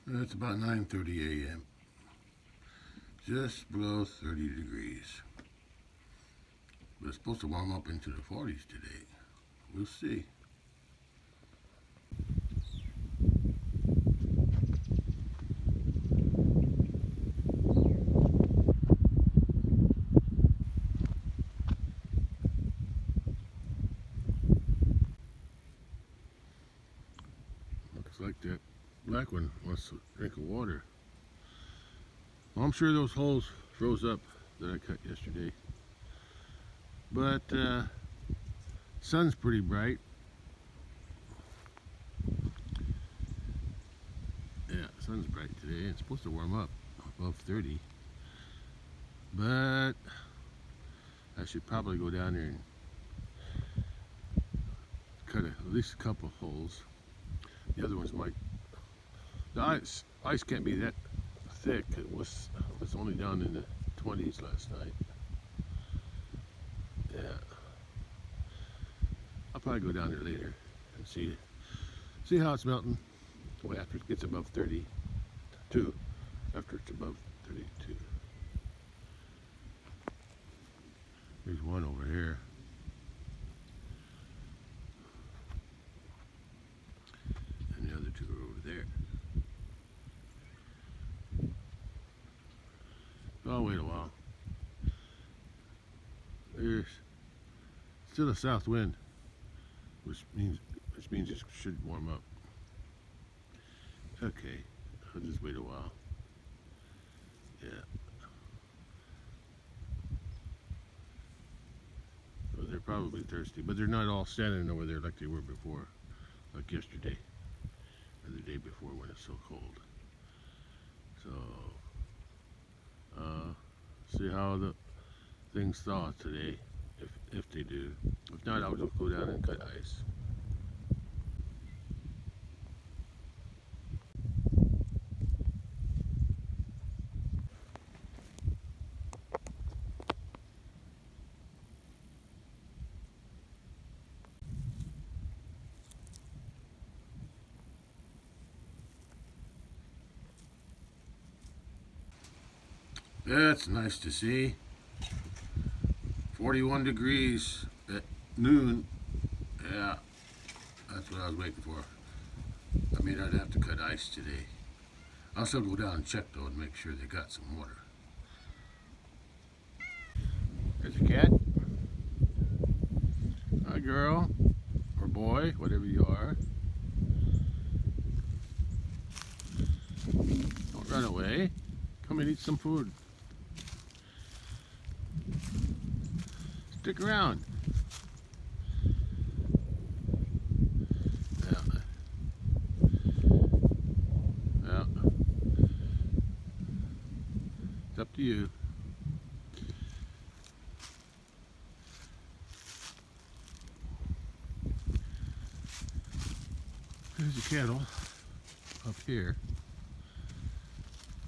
It's about 9:30 a.m. Just below 30 degrees. But it's supposed to warm up into the 40s today. We'll see. Looks like that black one wants a drink of water. Well, I'm sure those holes froze up that I cut yesterday. But sun's pretty bright. Yeah, sun's bright today. It's supposed to warm up above 30. But I should probably go down there and cut at least a couple holes. The other ones might. The ice can't be that thick. It was only down in the 20s last night. Yeah. I'll probably go down there later and see how it's melting. Well, after it gets above 32. After it's above 32. There's one over here. And the other two are over there. I'll wait a while. There's still a south wind, which means it should warm up. Okay, I'll just wait a while. Yeah. Well, they're probably thirsty, but they're not all standing over there like they were before, like yesterday or the day before when it's so cold. So, see how the things thaw today, if they do. If not, I'll just go down and cut ice. That's nice to see. 41 degrees at noon. Yeah, that's what I was waiting for. I mean, I'd have to cut ice today. I'll still go down and check though and make sure they got some water. There's a cat. Hi, girl. Or boy, whatever you are. Don't run away. Come and eat some food. Stick around. Yeah. Yeah. It's up to you. There's a kettle up here.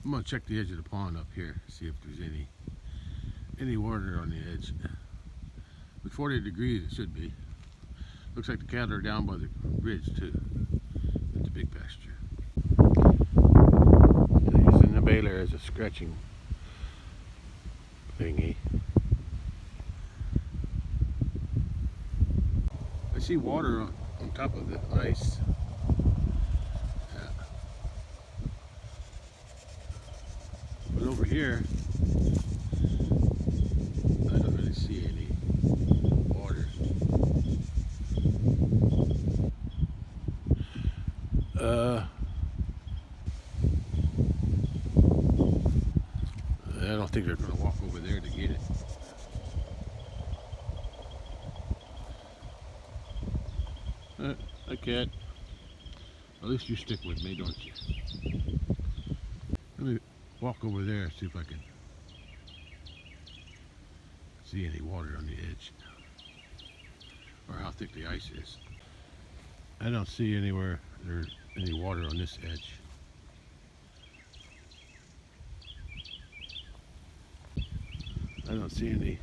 I'm gonna check the edge of the pond up here, see if there's any water on the edge. With 40 degrees, it should be. Looks like the cattle are down by the bridge too, at the big pasture. They're using the baler as a scratching thingy. I see water on top of the ice. Yeah. But over here, I don't really see any water. I don't think they're going to walk over there to get it. I can't. At least you stick with me, don't you? Let me walk over there and see if I can see any water on the edge, or how thick the ice is. I don't see anywhere there's any water on this edge. I don't see any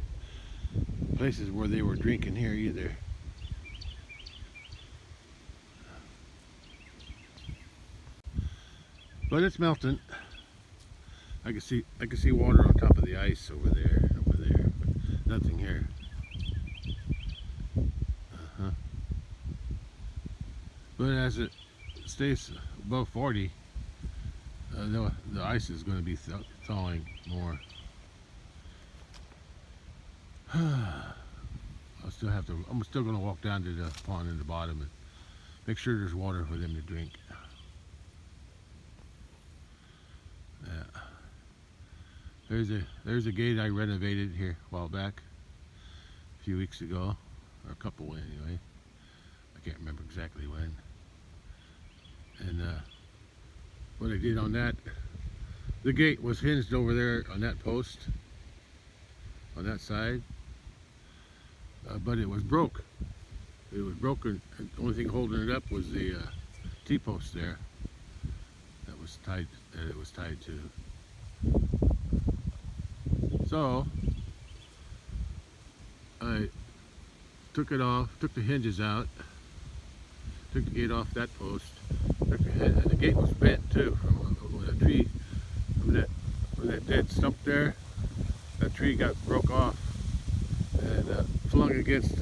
places where they were drinking here either. but it's melting. I can see water on top of the ice over there, but nothing here. But as it stays above 40, the ice is going to be thawing more. I'm still going to walk down to the pond in the bottom and make sure there's water for them to drink. Yeah. There's a gate I renovated here a while back, a few weeks ago, or a couple anyway. I can't remember exactly when. And what I did on that, the gate was hinged over there on that post, on that side, but it was broke. It was broken. The only thing holding it up was the T-post there that it was tied to. So I took it off, took the hinges out, took the gate off that post, and the gate was bent too from when a tree, from that dead stump there. That tree broke off and flung against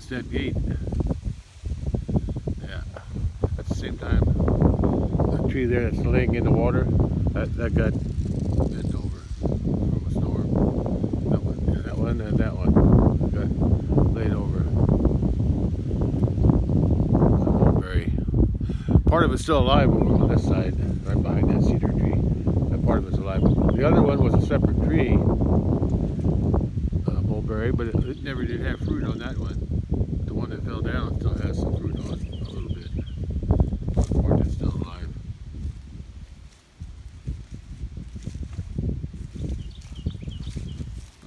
that gate. Yeah. At the same time, the tree there that's laying in the water, that got bent over from a storm. That one and that one got laid over. Part of it's still alive over on this side, right behind that cedar tree. That part of it's alive. The other one was a separate tree, mulberry, but it never did have fruit on that one. The one that fell down still has some fruit on it, a little bit. The part that's still alive.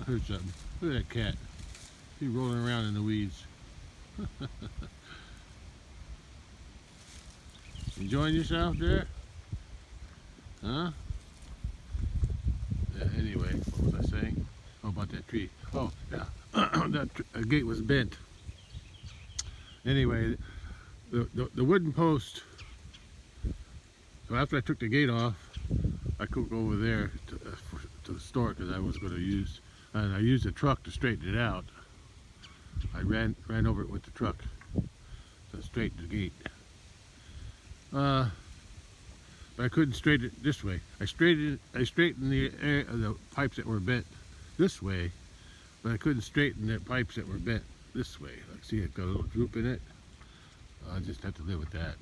I heard something. Look at that cat. He's rolling around in the weeds. Enjoying yourself there? Huh? Yeah, anyway, what was I saying? Oh, about that tree. Oh, yeah. That gate was bent. Anyway, the wooden post, so after I took the gate off, I could go over there to the store because I was going to use, and I used a truck to straighten it out. I ran over it with the truck to straighten the gate. But I couldn't straighten it this way. I straightened the pipes that were bent this way, but I couldn't straighten the pipes that were bent this way. Like, see, it got a little droop in it. I just have to live with that.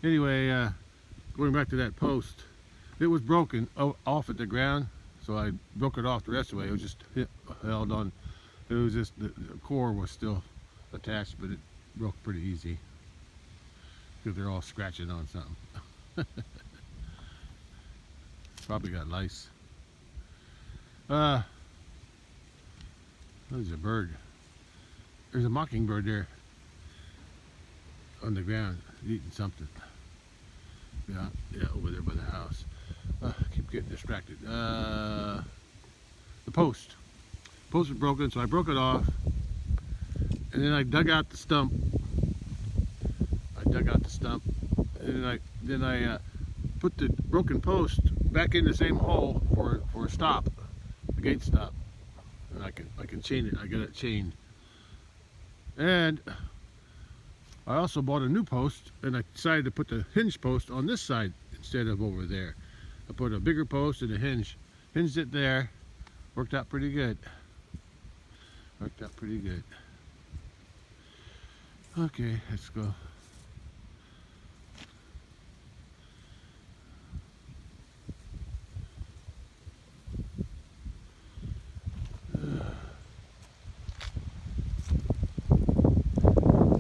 Anyway, going back to that post, it was broken off at the ground, so I broke it off the rest of the way. It was just held on. It was just the core was still attached, but it broke pretty easy because they're all scratching on something. Probably got lice. There's a bird. There's a mockingbird there on the ground eating something. Yeah, over there by the house. I keep getting distracted. The post was broken, so I broke it off, and then I dug out the stump. And then I put the broken post back in the same hole for a stop, the gate stop. And I can chain it. I got it chained. And I also bought a new post, and I decided to put the hinge post on this side instead of over there. I put a bigger post and a hinged it there. Worked out pretty good. Okay, let's go.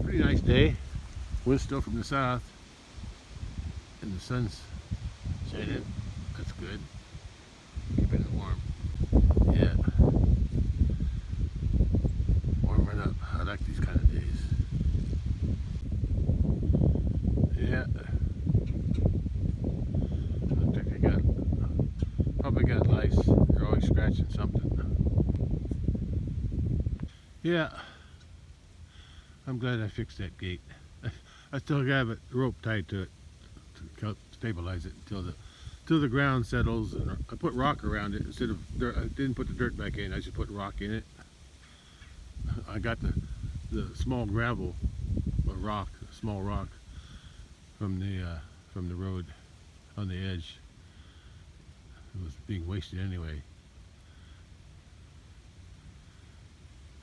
Pretty nice day. Wind's still from the south, and the sun's shining. That's good. Keeping it warm. Yeah. Warming up. I like these kind of days. Yeah. I think I probably got lice. They're always scratching something. Yeah. I'm glad I fixed that gate. I still have a rope tied to it to stabilize it till the ground settles. And I put rock around it instead of dirt. I didn't put the dirt back in. I just put rock in it. I got the small gravel, small rock from the road on the edge. It was being wasted anyway.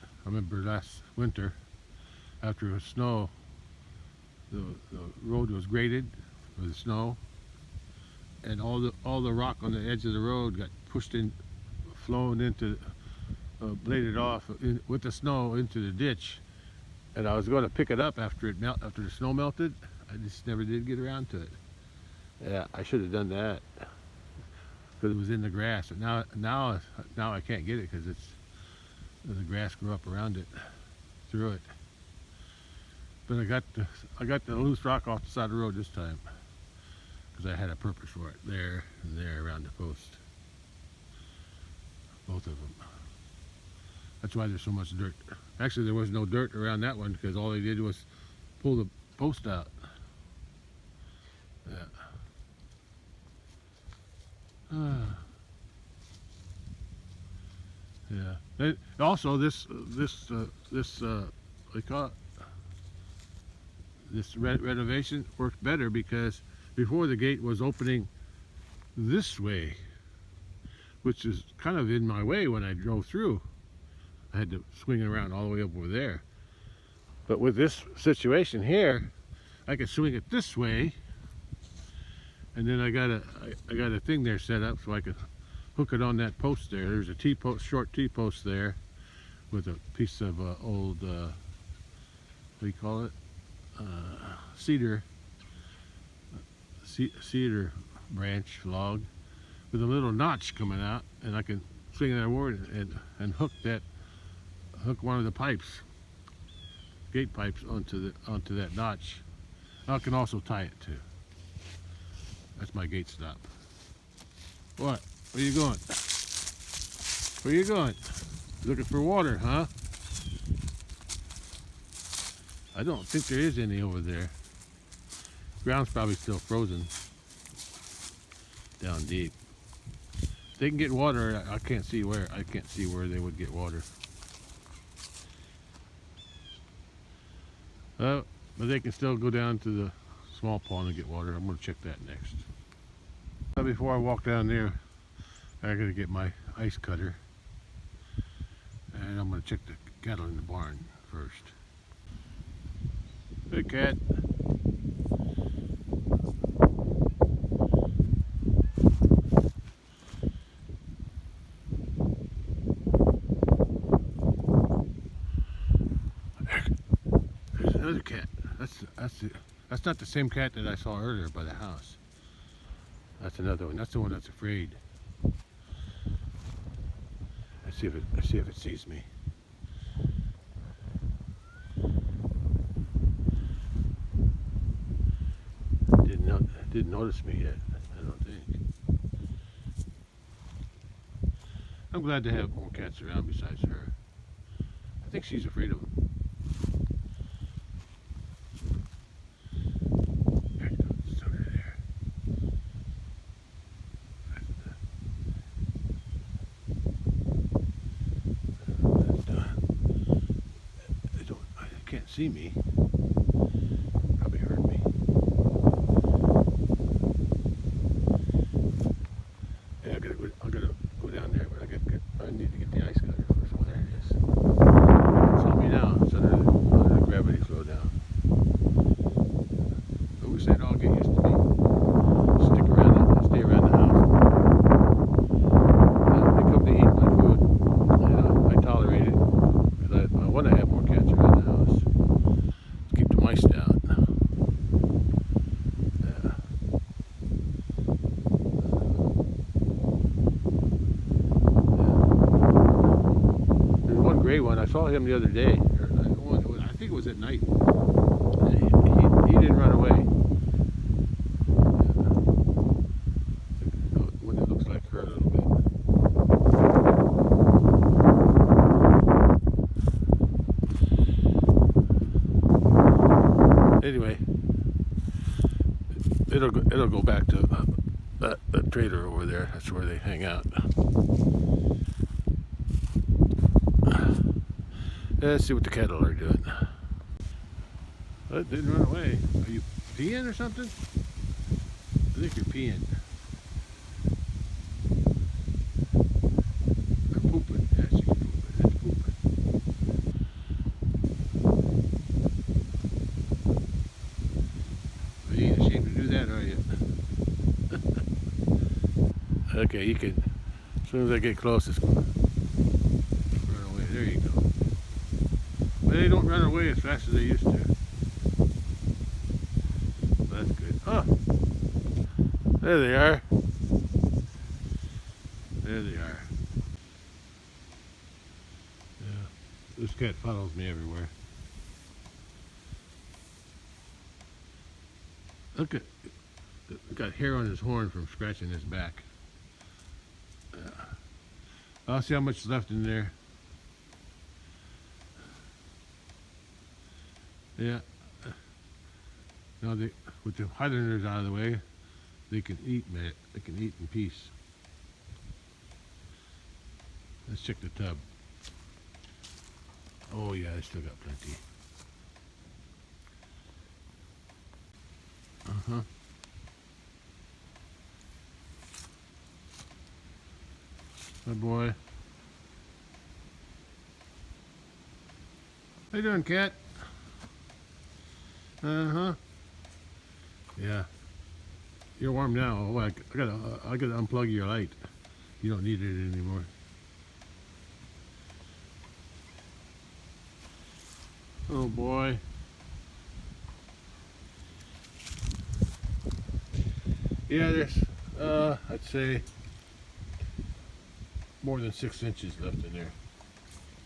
I remember last winter, after it was snow, the road was graded with snow, and all the rock on the edge of the road got pushed in, flown into, bladed off with the snow into the ditch. And I was going to pick it up after the snow melted. I just never did get around to it. Yeah, I should have done that because it was in the grass. But now I can't get it because the grass grew up around it, through it. But I got the loose rock off the side of the road this time because I had a purpose for it. There and there around the post, both of them. That's why there's so much dirt. Actually, there was no dirt around that one because all they did was pull the post out. Yeah. Yeah. Also, this renovation worked better because before the gate was opening this way, which is kind of in my way when I drove through. I had to swing it around all the way up over there. But with this situation here, I could swing it this way, and then I got a thing there set up so I could hook it on that post there. There's a T-post, short T-post there, with a piece of old, what do you call it? Cedar branch log with a little notch coming out, and I can swing that over and hook one of the pipes, gate pipes, onto that notch. I can also tie it too. That's my gate stop. What? Where you going? Where you going? Looking for water, huh? I don't think there is any over there. Ground's probably still frozen down deep. They can get water. I can't see where. I can't see where they would get water. But they can still go down to the small pond and get water. I'm going to check that next. Before I walk down there, I got to get my ice cutter, and I'm going to check the cattle in the barn first. Hey, cat. There's another cat. That's not the same cat that I saw earlier by the house. That's another one. That's the one that's afraid. Let's see if it sees me. Didn't notice me yet, I don't think. I'm glad to have more cats around besides her. I think she's afraid of them. It's under there. That's done. They can't see me. Probably heard me. Yeah, I gotta go down there, but I need to get the ice cutter first. Oh, there it is. It's on me now. It's under the gravity flow down. I wish they'd all get used to me. Stay around the house. They come to eat my food. And I tolerate it because I want to have more cats around the house. Keep the mice down. Gray one. I saw him the other day. I think it was at night. He didn't run away. When it looks like her a little bit. Anyway, it'll go back to that trailer over there. That's where they hang out. Let's see what the cattle are doing. Oh, it didn't run away. Are you peeing or something? I think you're peeing. Or pooping. Yeah, she's pooping. It's pooping. You ain't ashamed to do that, are you? Okay, you can. As soon as I get close, it's going to run away. There you go. But they don't run away as fast as they used to. That's good. Oh, there they are. There they are. Yeah, this cat follows me everywhere. Look at, got hair on his horn from scratching his back. I'll see how much is left in there. Yeah. Now with the Highlanders out of the way, they can eat, man. They can eat in peace. Let's check the tub. Oh yeah, I still got plenty. Uh-huh. Good boy. How you doing, cat? Uh-huh. Yeah. You're warm now. Oh, I gotta unplug your light. You don't need it anymore. Oh boy. Yeah, there's I'd say more than 6 inches left in there.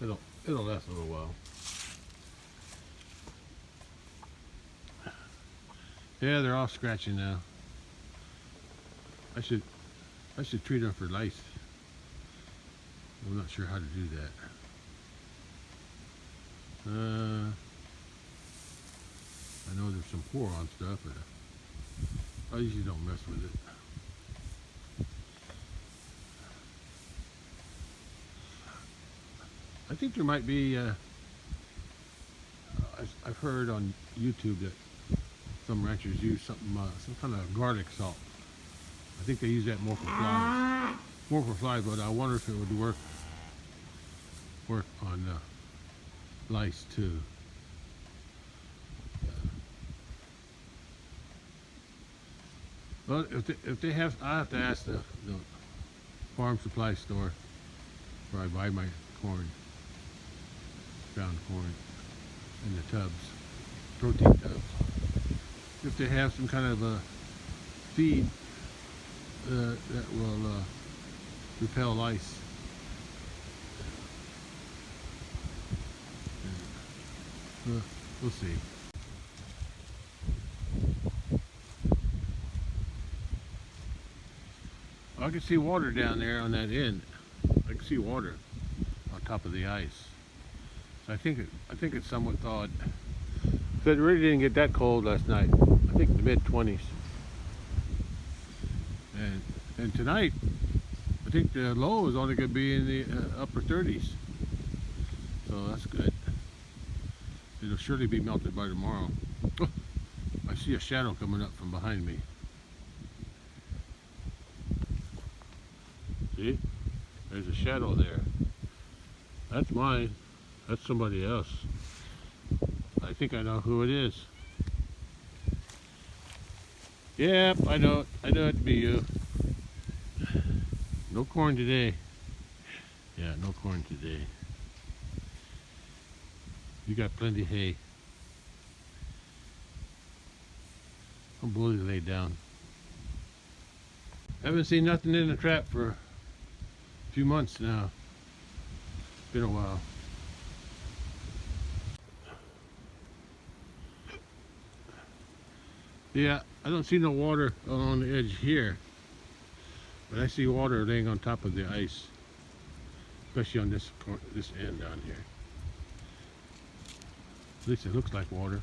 It'll last a little while. Yeah, they're all scratching now. I should treat them for lice. I'm not sure how to do that. I know there's some pour on stuff, but I usually don't mess with it. I think there might be, I've heard on YouTube that some ranchers use some kind of garlic salt. I think they use that more for flies. More for flies, but I wonder if it would work on lice too. Well, if they have, I have to ask the farm supply store where I buy my corn, ground corn, in the tubs, protein tubs. If they have some kind of a feed that will repel lice. We'll see. I can see water down there on that end. I can see water on top of the ice. So I think it's somewhat thawed. So it really didn't get that cold last night. I think the mid-20s. And tonight, I think the low is only going to be in the upper 30s. So that's good. It'll surely be melted by tomorrow. Oh, I see a shadow coming up from behind me. See? There's a shadow there. That's mine. That's somebody else. I think I know who it is. Yep, I know it. I know it to be you. No corn today. Yeah, no corn today. You got plenty of hay. I'm bully laid down. Haven't seen nothing in the trap for a few months now. Been a while. Yeah, I don't see no water along the edge here, but I see water laying on top of the ice, especially on this end down here. At least it looks like water.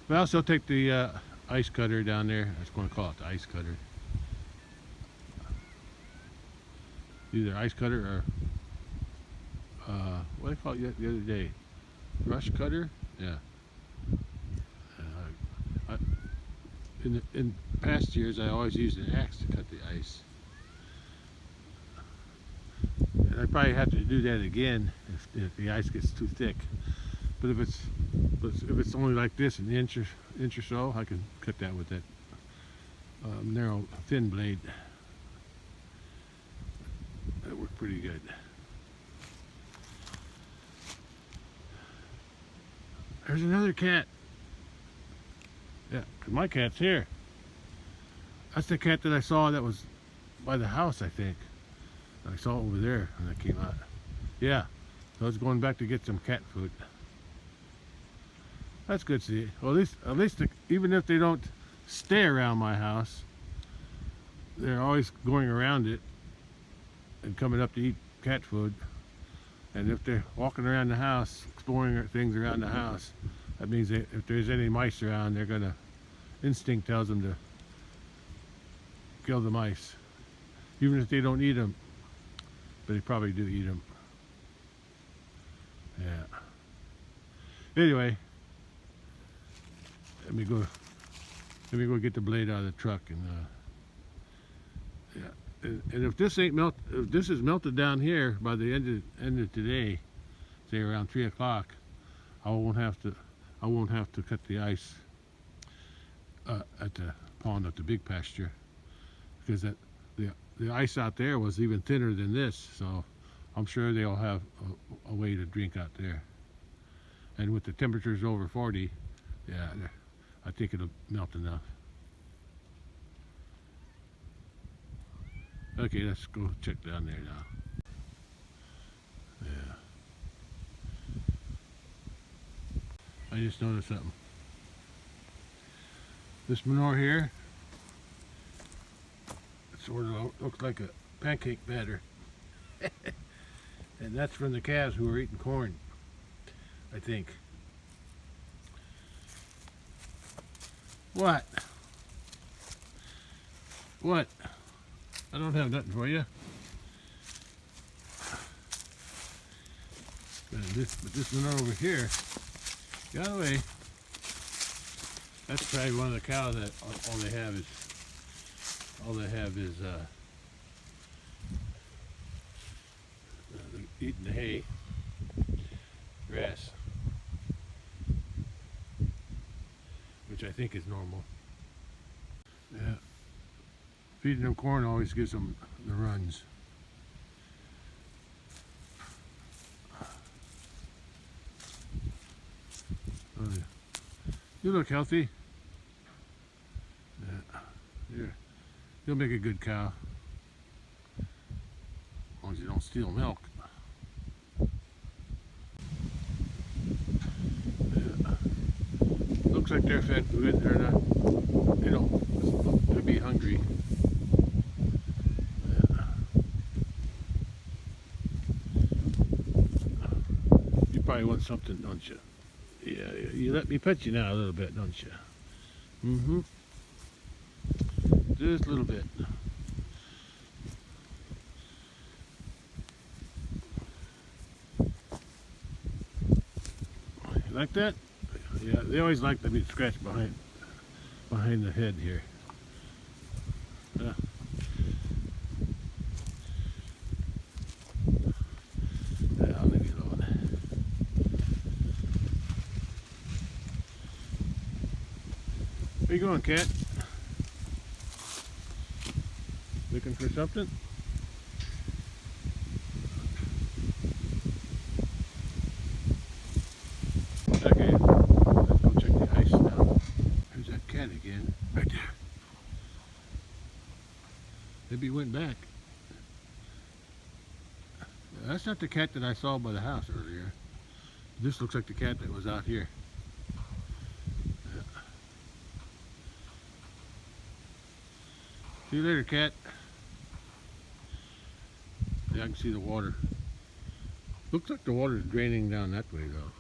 But I also take the ice cutter down there. I was going to call it the ice cutter. Either ice cutter or what did I call it the other day? Brush cutter? Yeah. In past years, I always used an axe to cut the ice. And I probably have to do that again if the ice gets too thick. But if it's only like this, an inch or so, I can cut that with that narrow, thin blade. That worked pretty good. There's another cat. Yeah, 'cause my cat's here. That's the cat that I saw that was by the house, I think. I saw it over there when I came out. Yeah, so I was going back to get some cat food. That's good to see. Well, at least even if they don't stay around my house, they're always going around it and coming up to eat cat food. And if they're walking around the house, exploring things around the house, that means that if there's any mice around, they're gonna, instinct tells them to kill the mice. Even if they don't eat them, but they probably do eat them. Yeah. Anyway, let me go get the blade out of the truck and yeah. And if this is melted down here by the end of today, say around 3 o'clock, I won't have to cut the ice at the pond at the big pasture, because the ice out there was even thinner than this. So I'm sure they'll have a way to drink out there. And with the temperatures over 40, yeah, I think it'll melt enough. Okay, let's go check down there now. Yeah. I just noticed something. This manure here, it sort of looks like a pancake batter. And that's from the calves who are eating corn, I think. What? What? I don't have nothing for you. But this one over here, got away. That's probably one of the cows that all they have is eating the hay, grass, which I think is normal. Yeah. Feeding them corn always gives them the runs. Oh, yeah. You look healthy. Yeah. You'll make a good cow. As long as you don't steal milk. Yeah. Looks like they're fed good. They're not. They don't look to be hungry. Probably want something, don't you? Yeah, you let me pet you now a little bit, don't you? Mm-hmm. Just a little bit. You like that? Yeah, they always like to be scratched behind the head here. Yeah. I'll leave you alone. Where you going, cat? Looking for something? Okay, let's go check the ice now. There's that cat again, right there. Maybe he went back. That's not the cat that I saw by the house earlier. This looks like the cat that was out here. See you later, cat. Yeah, I can see the water. Looks like the water is draining down that way, though.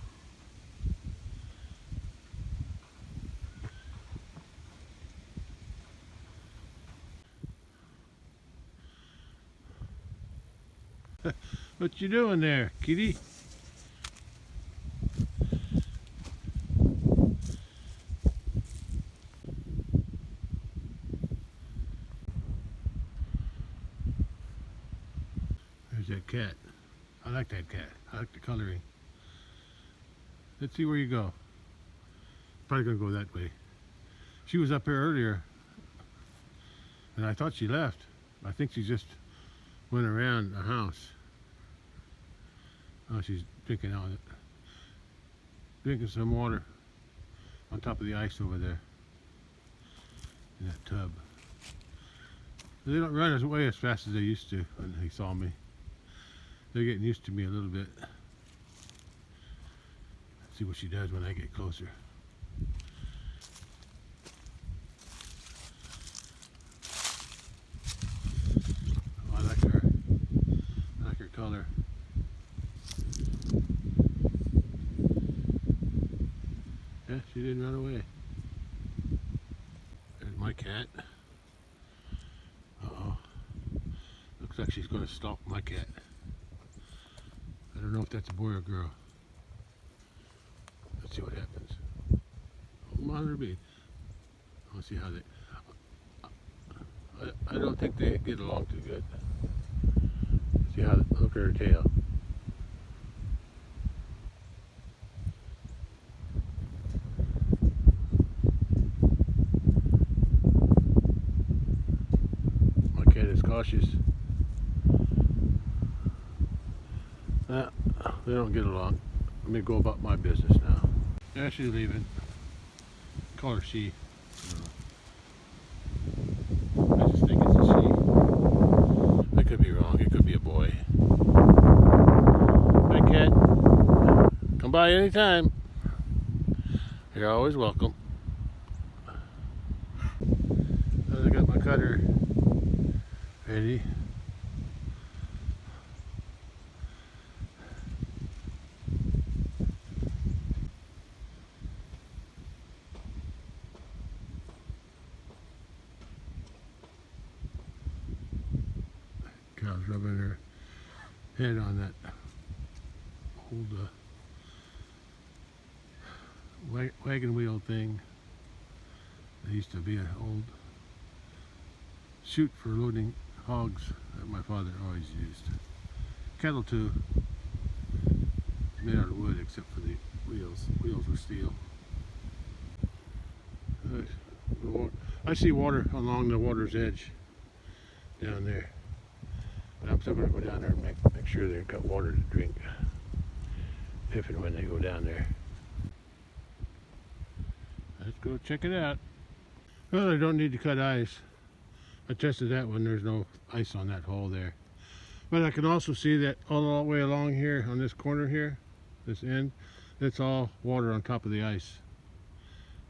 What you doing there, kitty? There's that cat. I like that cat. I like the coloring. Let's see where you go. Probably gonna go that way. She was up here earlier, and I thought she left. I think she just went around the house. Oh, she's drinking out of it. Drinking some water on top of the ice over there in that tub. They don't run away as fast as they used to when they saw me. They're getting used to me a little bit. Let's see what she does when I get closer. Oh, I like her. I like her color. Yeah, she didn't run away. There's my cat. Uh-oh. Looks like she's going to stalk my cat. I don't know if that's a boy or girl. Let's see what happens. Oh, monitor me. I want to see how they... I don't think they get along too good. See how... Look at her tail. My cat is cautious. They don't get along. Let me go about my business now. Yeah, she's leaving. Call her she. I just think it's a she. I could be wrong. It could be a boy. Hi, cat. Come by anytime. You're always welcome. I got my cutter ready. Cow's rubbing her head on that old wagon wheel thing. There used to be an old chute for loading hogs that my father always used. Kettle too, made out of wood except for the wheels. Wheels were steel. I see water along the water's edge down there. But I'm still going to go down there and make sure they've got water to drink if and when they go down there. Let's go check it out. Well, I don't need to cut ice. I tested that one. There's no ice on that hole there. But I can also see that all the way along here on this corner here, this end, it's all water on top of the ice.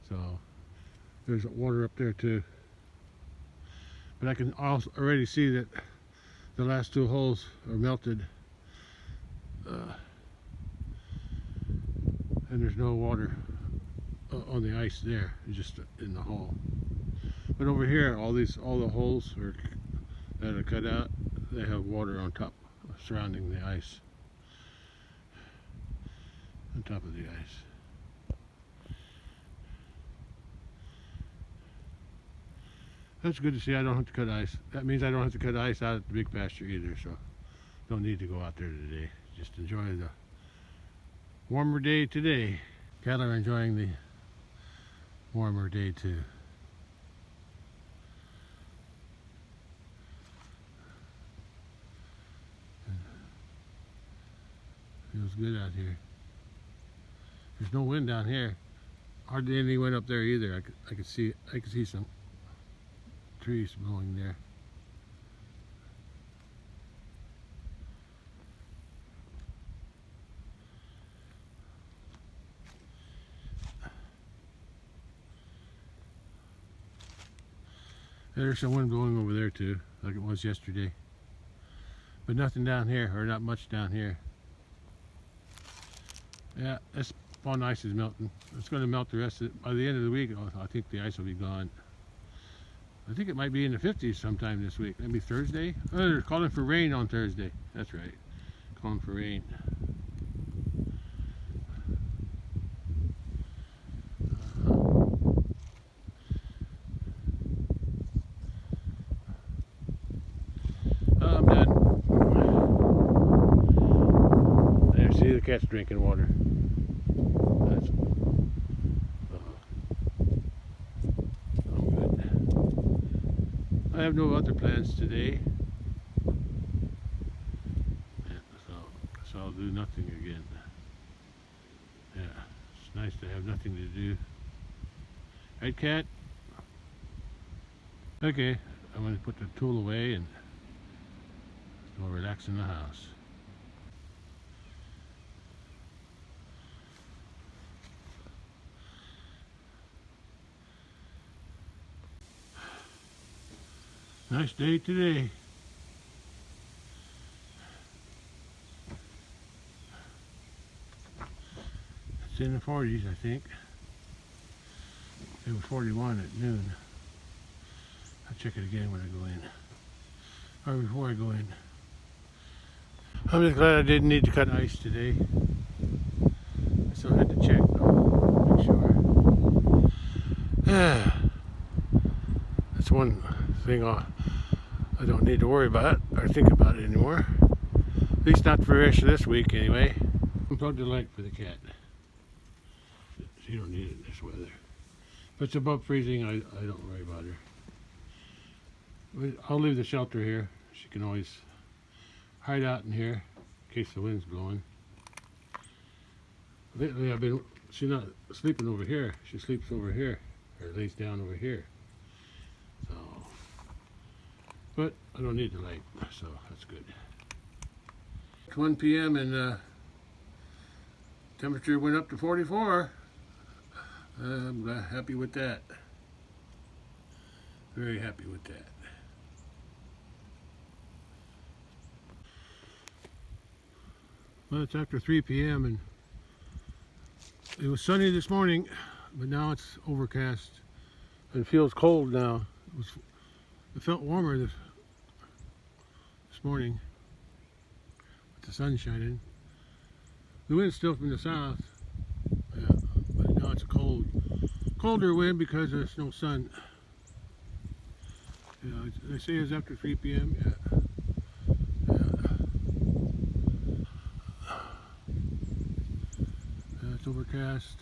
So there's water up there too. But I can also already see that the last two holes are melted, and there's no water on the ice there, just in the hole. But over here, all the holes that are cut out, they have water on top, surrounding the ice, on top of the ice. That's good to see. I don't have to cut ice. That means I don't have to cut ice out at the big pasture either, so don't need to go out there today. Just enjoy the warmer day today. Cattle are enjoying the warmer day too. Feels good out here. There's no wind down here. Hardly any wind up there either. I could see some trees blowing there. There's some wind blowing over there too, like it was yesterday. But nothing down here, or not much down here. Yeah, this spawn ice is melting. It's going to melt the rest of it. By the end of the week, I think the ice will be gone. I think it might be in the 50s sometime this week. Maybe Thursday. Oh, they're calling for rain on Thursday. That's right. Calling for rain. I'm done. There, see, the cat's drinking water. That's, I'm good. I have no other plans today. So I'll do nothing again. Yeah, it's nice to have nothing to do. Right, cat? Okay, I'm going to put the tool away and go relax in the house. Nice day today. It's in the 40s, I think. It was 41 at noon. I'll check it again when I go in. Or before I go in. I'm just glad I didn't need to cut ice today. So I had to check though, make sure. That's one thing I don't need to worry about or think about it anymore. At least not for the rest of this week anyway. Unplug the light for the cat. She don't need it in this weather. If it's above freezing, I don't worry about her. I'll leave the shelter here. She can always hide out in here in case the wind's blowing. Lately she's not sleeping over here. She sleeps over here, or lays down over here. So, but I don't need the light, so that's good. It's 1 p.m. and temperature went up to 44. I'm happy with that. Very happy with that. Well, it's after 3 p.m. and it was sunny this morning, but now it's overcast and feels cold now. It felt warmer this morning with the sun shining. The wind's still from the south, yeah, but now it's a colder wind because there's no sun. Yeah, they say it's after 3 p.m. Yeah. It's overcast.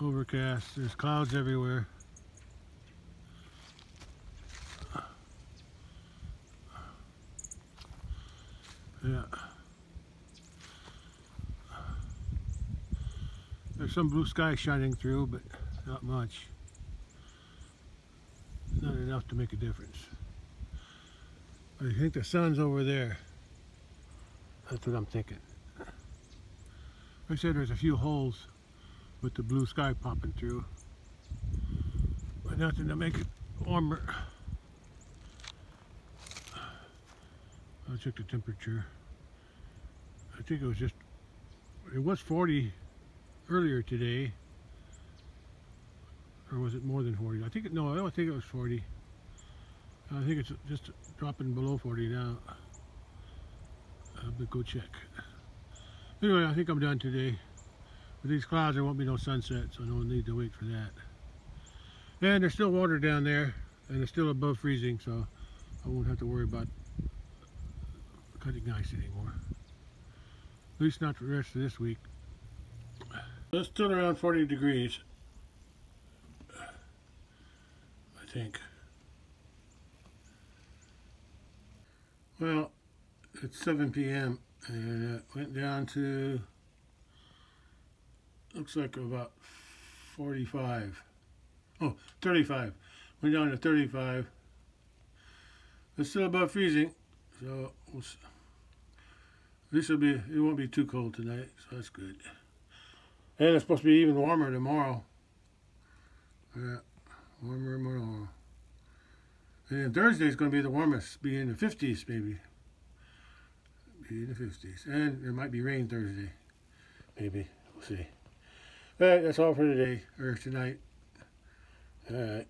Overcast. There's clouds everywhere. Yeah. There's some blue sky shining through, but not much. Not enough to make a difference. I think the sun's over there. That's what I'm thinking. Like I said, there's a few holes with the blue sky popping through, but nothing to make it warmer. I'll check the temperature. I think it was 40 earlier today. Or was it more than 40? I think it was 40. I think it's just dropping below 40 now. I'll go check. Anyway, I think I'm done today. With these clouds, there won't be no sunset, so no need to wait for that. And there's still water down there, and it's still above freezing, so I won't have to worry about cutting ice anymore. At least not for the rest of this week. It's still around 40 degrees, I think. Well, it's 7 p.m. and it went down to, looks like about 45. Oh, 35. Went down to 35. It's still above freezing, so it won't be too cold tonight, so that's good. And it's supposed to be even warmer tomorrow. Yeah, warmer tomorrow. And then Thursday's going to be the warmest, be in the 50s maybe. Be in the 50s. And there might be rain Thursday. Maybe. We'll see. But that's all for today, or tonight. Alright.